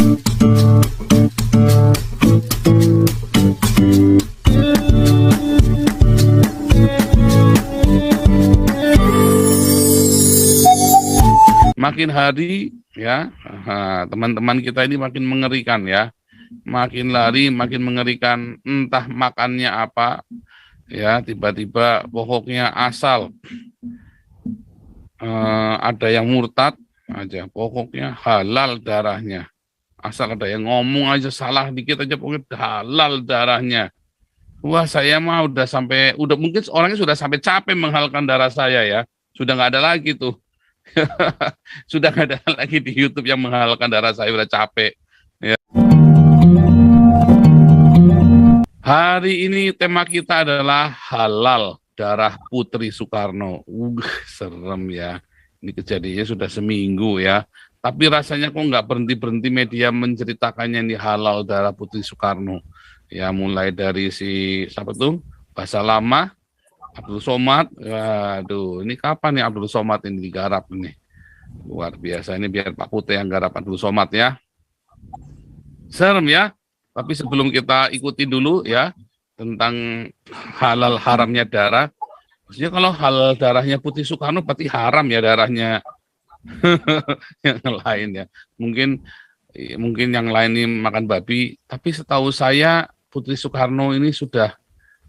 Makin hari ya, teman-teman kita ini makin mengerikan ya. Makin lari makin mengerikan, entah makannya apa ya, tiba-tiba pokoknya asal ada yang murtad aja, pokoknya halal darahnya. Asal ada yang ngomong aja salah dikit aja pokoknya halal darahnya. Wah, saya mah udah mungkin orangnya sudah sampai capek menghalalkan darah saya ya. Sudah nggak ada lagi tuh. Sudah nggak ada lagi di YouTube yang menghalalkan darah saya, udah capek. Ya. Hari ini tema kita adalah halal darah Putri Soekarno. Serem ya. Ini kejadiannya sudah seminggu ya. Tapi rasanya kok nggak berhenti-berhenti media menceritakannya ini halal darah Putri Soekarno. Ya mulai dari siapa tuh? Bahasa Lama, Abdul Somad. Waduh, ini kapan nih Abdul Somad ini digarap ini? Luar biasa, ini biar Pak Putih yang garap Abdul Somad ya. Serem ya. Tapi sebelum kita ikuti dulu ya tentang halal haramnya darah. Maksudnya kalau halal darahnya Putri Soekarno berarti haram ya darahnya yang lain ya. Mungkin yang lain ini makan babi, tapi setahu saya Putri Soekarno ini sudah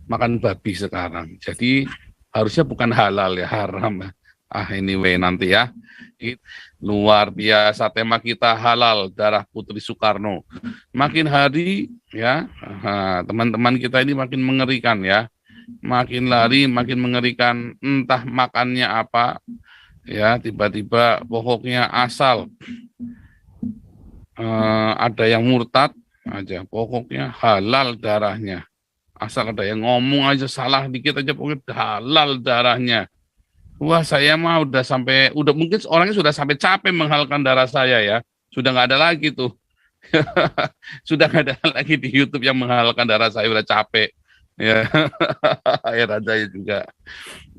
makan babi sekarang. Jadi harusnya bukan halal ya, haram. Anyway nanti ya. Luar biasa tema kita halal darah Putri Soekarno. Makin hari ya, teman-teman kita ini makin mengerikan ya. Makin lari makin mengerikan, entah makannya apa ya, tiba-tiba pokoknya asal ada yang murtad aja, pokoknya halal darahnya. Asal ada yang ngomong aja salah dikit aja pokoknya halal darahnya. Wah, saya mah udah mungkin orangnya sudah sampai capek menghalalkan darah saya ya. Sudah nggak ada lagi tuh. Sudah nggak ada lagi di YouTube yang menghalalkan darah saya, udah capek. Ya, air aja juga.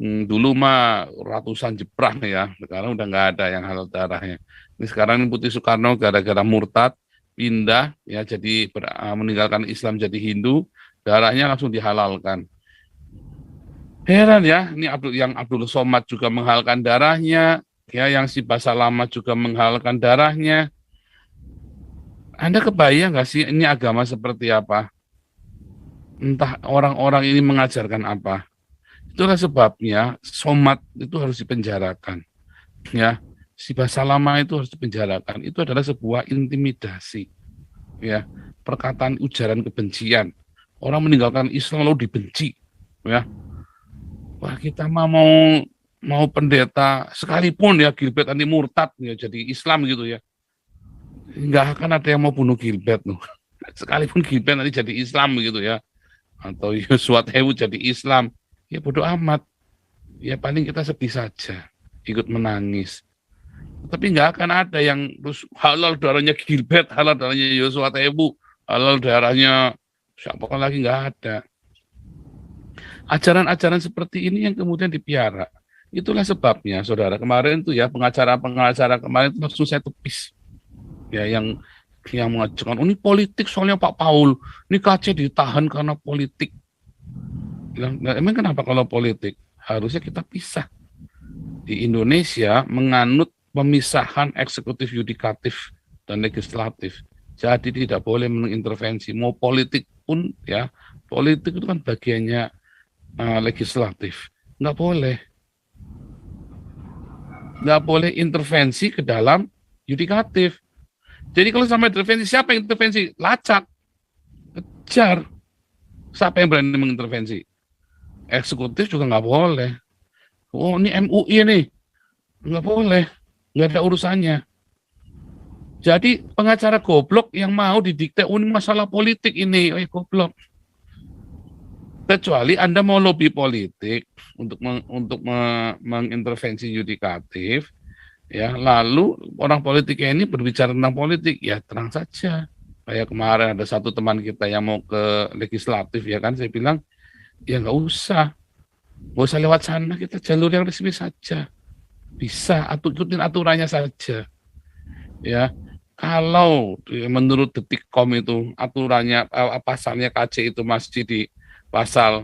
Dulu mah ratusan jeprah ya. Sekarang udah nggak ada yang halal darahnya. Ini sekarang Putri Soekarno gara-gara murtad pindah ya, jadi meninggalkan Islam jadi Hindu, darahnya langsung dihalalkan. Heran ya, ini yang Abdul Somad juga menghalalkan darahnya, ya, yang si Bahasa Lama juga menghalalkan darahnya. Anda kebayang nggak sih ini agama seperti apa? Entah orang-orang ini mengajarkan apa. Itulah sebabnya Somad itu harus dipenjarakan. Ya, si Bahasa Lama itu harus dipenjarakan. Itu adalah sebuah intimidasi. Ya, perkataan ujaran kebencian. Orang meninggalkan Islam lalu dibenci. Ya. Wah, kita mau pendeta sekalipun ya Gilbert anti murtad ya jadi Islam gitu ya, nggak akan ada yang mau bunuh Gilbert loh. Sekalipun Gilbert nanti jadi Islam gitu ya, atau Yosua Tewu jadi Islam, ya bodoh amat. Ya paling kita sedih saja, ikut menangis. Tapi nggak akan ada yang terus halal darahnya Gilbert, halal darahnya Yosua Tewu, halal darahnya siapa lagi, nggak ada. Ajaran-ajaran seperti ini yang kemudian dipiara. Itulah sebabnya, saudara, kemarin tuh ya pengacara-pengacara kemarin itu langsung saya tepis. Ya, yang mengajukan, oh, ini politik soalnya Pak Paul, ini KC ditahan karena politik. Bilang, nah, emang kenapa kalau politik? Harusnya kita pisah. Di Indonesia menganut pemisahan eksekutif, yudikatif, dan legislatif. Jadi tidak boleh mengintervensi. Mau politik pun ya, politik itu kan bagiannya legislatif, nggak boleh intervensi ke dalam yudikatif. Jadi kalau sampai intervensi, siapa yang intervensi? Lacak, kejar. Siapa yang berani mengintervensi? Eksekutif juga nggak boleh. Oh, ini MUI nih, nggak boleh, nggak ada urusannya. Jadi pengacara goblok yang mau didikte, ini masalah politik ini, goblok. Kecuali Anda mau lobby politik untuk mengintervensi yudikatif, ya, lalu orang politiknya ini berbicara tentang politik, ya terang saja. Kayak kemarin ada satu teman kita yang mau ke legislatif, ya kan, saya bilang, ya nggak usah lewat sana, kita jalur yang resmi saja. Bisa, ikutin aturannya saja. Ya, Kalau menurut Detikcom itu aturannya pasalnya KC itu masih di pasal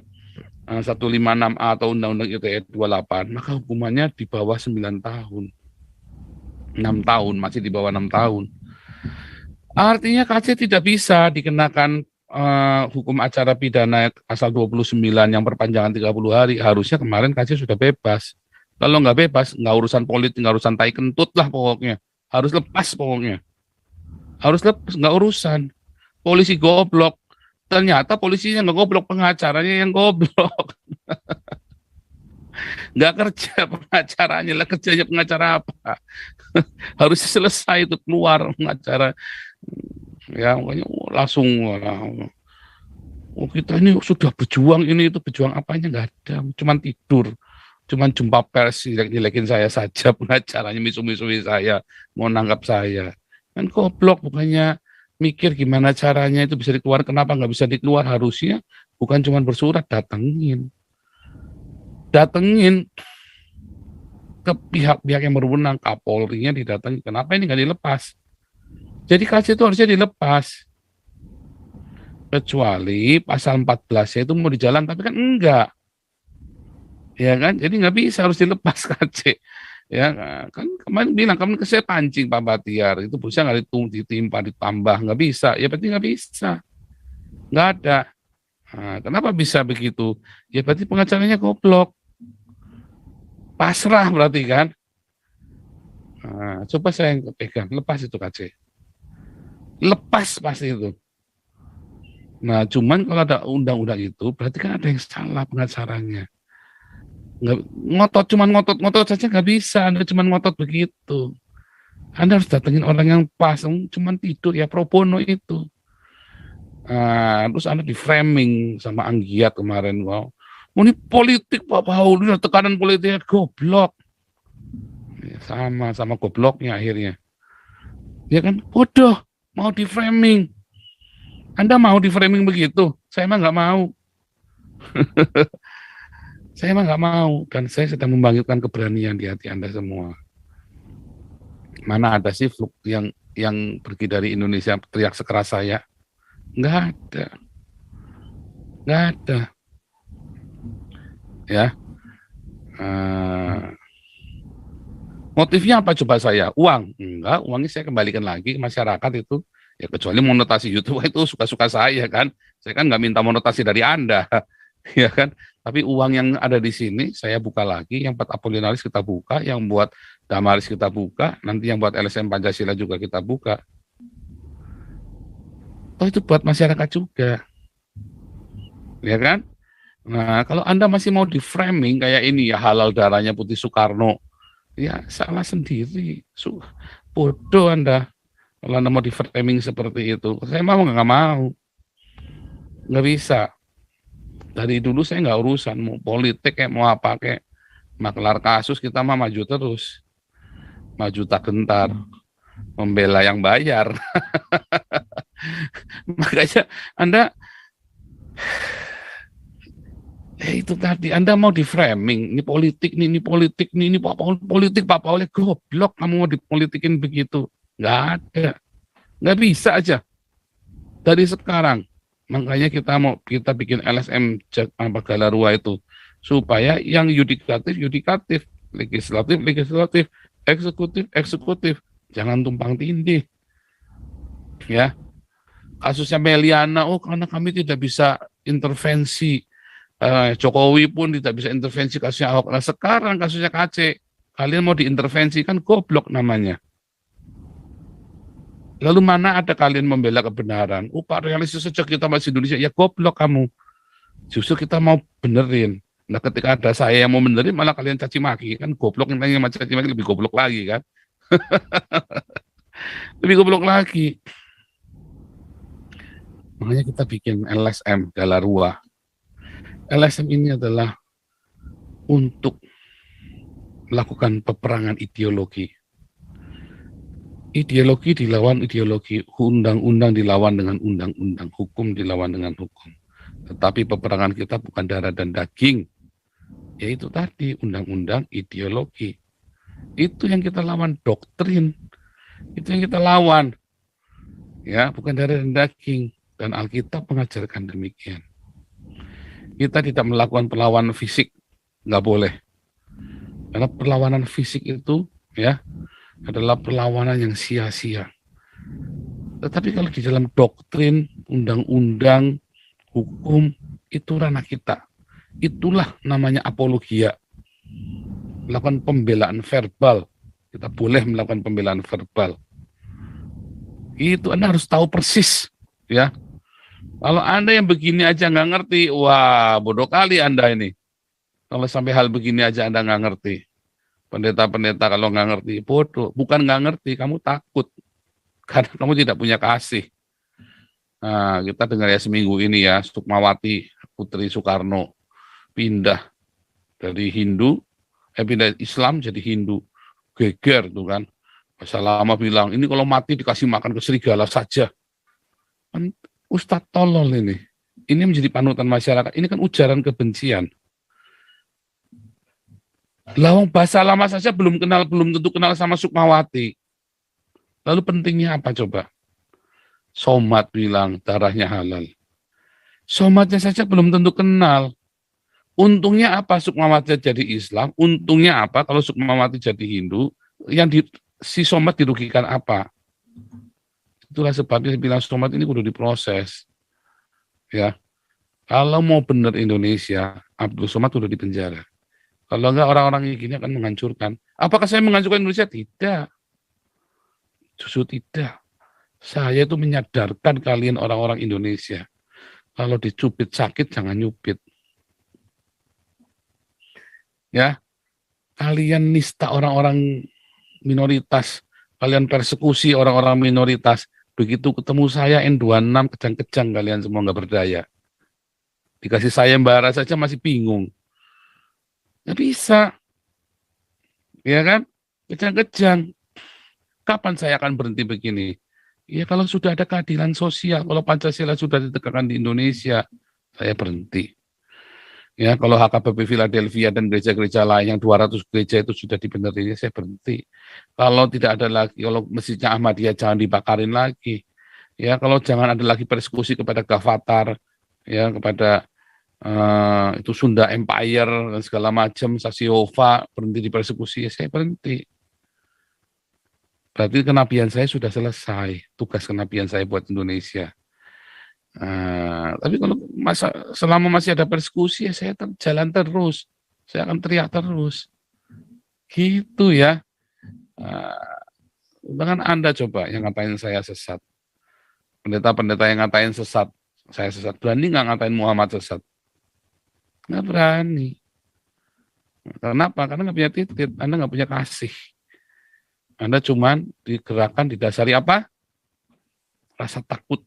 156A atau Undang-Undang ITE 28, maka hukumannya di bawah 9 tahun. 6 tahun, masih di bawah 6 tahun. Artinya KC tidak bisa dikenakan hukum acara pidana pasal 29 yang perpanjangan 30 hari. Harusnya kemarin KC sudah bebas. Kalau nggak bebas, nggak urusan politik, nggak urusan tai kentut lah pokoknya. Harus lepas pokoknya. Harus lepas, nggak urusan. Polisi goblok. Ternyata polisinya nggak goblok, pengacaranya yang goblok. Nggak kerja pengacaranya lah, kerjanya pengacara apa? Harus selesai itu keluar pengacara. Ya makanya langsung kita ini sudah berjuang, ini itu berjuang apanya nggak ada, cuman tidur, cuman jumpa pers jelek-jelekin saya saja, pengacaranya misu-misui saya, mau nangkap saya, kan goblok. Bukannya mikir gimana caranya itu bisa dikeluar, kenapa nggak bisa dikeluar? Harusnya bukan cuma bersurat, datengin ke pihak-pihak yang berwenang, Kapolri-nya didatangi, kenapa ini nggak dilepas? Jadi KC itu harusnya dilepas, kecuali pasal 14 itu mau dijalan, tapi kan enggak, ya kan? Jadi nggak bisa, harus dilepas KC. Ya kan kemarin bilang, kamu ke saya pancing Pak Batiar, itu bisa nggak ditimpa ditambah, nggak bisa, ya berarti nggak bisa, nggak ada. Nah, kenapa bisa begitu? Ya berarti pengacaranya goblok, pasrah berarti kan. Nah, coba saya yang pegang, lepas itu KC, lepas pasti itu. Nah, cuman kalau ada undang-undang itu, berarti kan ada yang salah pengacaranya. Nggak, cuman ngotot saja nggak bisa. Anda cuman ngotot begitu. Anda harus datengin orang yang pas, cuman tidur ya pro bono itu. Nah, terus Anda di framing sama Anggiat kemarin, wow. Ini politik Pak Paul, ini tekanan politiknya, goblok. Ya, sama gobloknya akhirnya. Ya kan, bodoh, mau di framing. Anda mau di framing begitu? Saya mah nggak mau. Saya mah nggak mau, dan saya sedang membangkitkan keberanian di hati Anda semua. Mana ada sih fluk yang pergi dari Indonesia teriak sekeras saya? Nggak ada. Nggak ada. Ya. Motifnya apa coba saya? Uang? Enggak, uangnya saya kembalikan lagi ke masyarakat itu. Ya kecuali monetasi YouTube itu suka-suka saya kan. Saya kan nggak minta monetasi dari Anda. Ya kan? Tapi uang yang ada di sini saya buka lagi, yang buat Apolinaris kita buka, yang buat Damaris kita buka, nanti yang buat LSM Pancasila juga kita buka. Oh itu buat masyarakat juga. Ya kan? Nah, kalau Anda masih mau di framing kayak ini ya, halal darahnya Putih Soekarno, ya salah sendiri. Bodoh Anda. Kalau Anda mau di framing seperti itu, saya mau nggak mau. Nggak bisa. Dari dulu saya nggak urusan, mau politik kayak mau apa kayak, maklar kasus kita mah maju terus. Maju tak gentar. Membela yang bayar. Makanya Anda itu tadi, Anda mau di framing, ini politik nih, ini politik nih, ini politik Pak Paul, goblok kamu mau dipolitikin begitu. Nggak ada. Nggak bisa aja. Dari sekarang. Makanya kita bikin LSM Galarua itu. Supaya yang yudikatif, legislatif, eksekutif. Jangan tumpang tindih. Ya. Kasusnya Meliana, karena kami tidak bisa intervensi. Jokowi pun tidak bisa intervensi kasusnya Ahok. Nah sekarang kasusnya KC, kalian mau diintervensi, kan goblok namanya. Lalu mana ada kalian membela kebenaran? Pak realistis sejak kita masih Indonesia, ya goblok kamu. Justru kita mau benerin. Nah ketika ada saya yang mau benerin, malah kalian caci maki, kan goblok. Yang caci maki lebih goblok lagi kan. Lebih goblok lagi. Makanya kita bikin LSM Galarua. LSM ini adalah untuk melakukan peperangan ideologi. Ideologi dilawan ideologi, undang-undang dilawan dengan undang-undang, hukum dilawan dengan hukum. Tetapi peperangan kita bukan darah dan daging, yaitu tadi undang-undang, ideologi. Itu yang kita lawan, doktrin. Itu yang kita lawan. ya, bukan darah dan daging. Dan Alkitab mengajarkan demikian. Kita tidak melakukan perlawanan fisik, nggak boleh. Karena perlawanan fisik itu ya adalah perlawanan yang sia-sia. Tetapi kalau di dalam doktrin, undang-undang, hukum, itu ranah kita. Itulah namanya apologia. Melakukan pembelaan verbal. Kita boleh melakukan pembelaan verbal. Itu Anda harus tahu persis, ya. Kalau Anda yang begini aja nggak ngerti, wah bodoh kali Anda ini. Kalau sampai hal begini aja Anda nggak ngerti. Pendeta-pendeta kalau nggak ngerti, bodoh. Bukan nggak ngerti, kamu takut. Karena kamu tidak punya kasih. Nah, kita dengar ya seminggu ini ya, Sukmawati, Putri Soekarno, pindah dari pindah Islam jadi Hindu. Geger tuh kan. Masa lama bilang, ini kalau mati dikasih makan ke serigala saja. Kan Ustadz tolol ini. Ini menjadi panutan masyarakat. Ini kan ujaran kebencian. Lawang bahasa lama saja belum tentu kenal sama Sukmawati. Lalu pentingnya apa coba? Somat bilang darahnya halal. Somatnya saja belum tentu kenal. Untungnya apa Sukmawati jadi Islam? Untungnya apa kalau Sukmawati jadi Hindu? Si Somat dirugikan apa? Itulah sebabnya bilang Somat ini kudu diproses. Ya, kalau mau benar Indonesia, Abdul Somad sudah dipenjara. Kalau enggak orang-orang yang gini akan menghancurkan. Apakah saya menghancurkan Indonesia? Tidak. Justru tidak. Saya itu menyadarkan kalian orang-orang Indonesia. Kalau dicubit sakit, jangan nyubit. Ya, kalian nista orang-orang minoritas. Kalian persekusi orang-orang minoritas. Begitu ketemu saya N26 kejang-kejang kalian semua nggak berdaya. Dikasih sayembara saja masih bingung. Nggak bisa. Ya kan? Kejang-kejang. Kapan saya akan berhenti begini? Ya kalau sudah ada keadilan sosial, kalau Pancasila sudah ditegakkan di Indonesia, saya berhenti. Ya kalau HKBP Philadelphia dan gereja-gereja lain yang 200 gereja itu sudah dibenerin, saya berhenti. Kalau tidak ada lagi, kalau masjidnya Ahmadiyah jangan dibakarin lagi. Ya kalau jangan ada lagi persekusi kepada Gavatar, ya kepada itu Sunda Empire dan segala macam, Sasiova berhenti dipersekusi, ya saya berhenti. Berarti kenabian saya sudah selesai, tugas kenabian saya buat Indonesia. Tapi kalau selama masih ada persekusi, ya saya jalan terus, saya akan teriak terus, gitu ya. Bahkan Anda coba yang ngatain saya sesat, pendeta-pendeta yang ngatain sesat, saya sesat, berani nggak ngatain Muhammad sesat? Nggak berani. Kenapa? Karena nggak punya titik, Anda nggak punya kasih. Anda cuman digerakkan didasari apa? Rasa takut.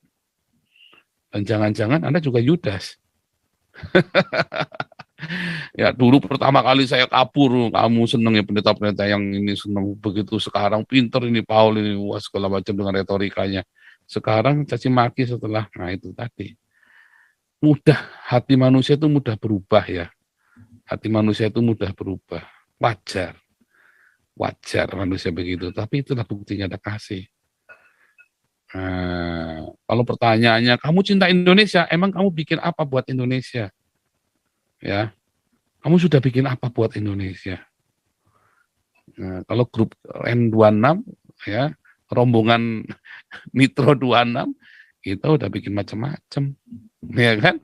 Dan jangan-jangan Anda juga Yudas. Ya dulu pertama kali saya kabur, kamu seneng ya pendeta-pendeta yang ini seneng begitu. Sekarang pinter ini Paul ini, wah segala macam dengan retorikanya. Sekarang caci maki setelah, nah itu tadi. Mudah, hati manusia itu mudah berubah ya. Hati manusia itu mudah berubah. Wajar. Wajar manusia begitu, tapi itulah buktinya ada kasih. Nah, kalau pertanyaannya, kamu cinta Indonesia, emang kamu bikin apa buat Indonesia? Ya, kamu sudah bikin apa buat Indonesia? Nah, kalau grup N26, ya, rombongan Nitro 26, kita udah bikin macam-macam, ya kan?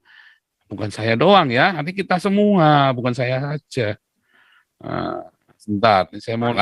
Bukan saya doang ya, nanti kita semua, bukan saya saja. Nah, sebentar, saya mau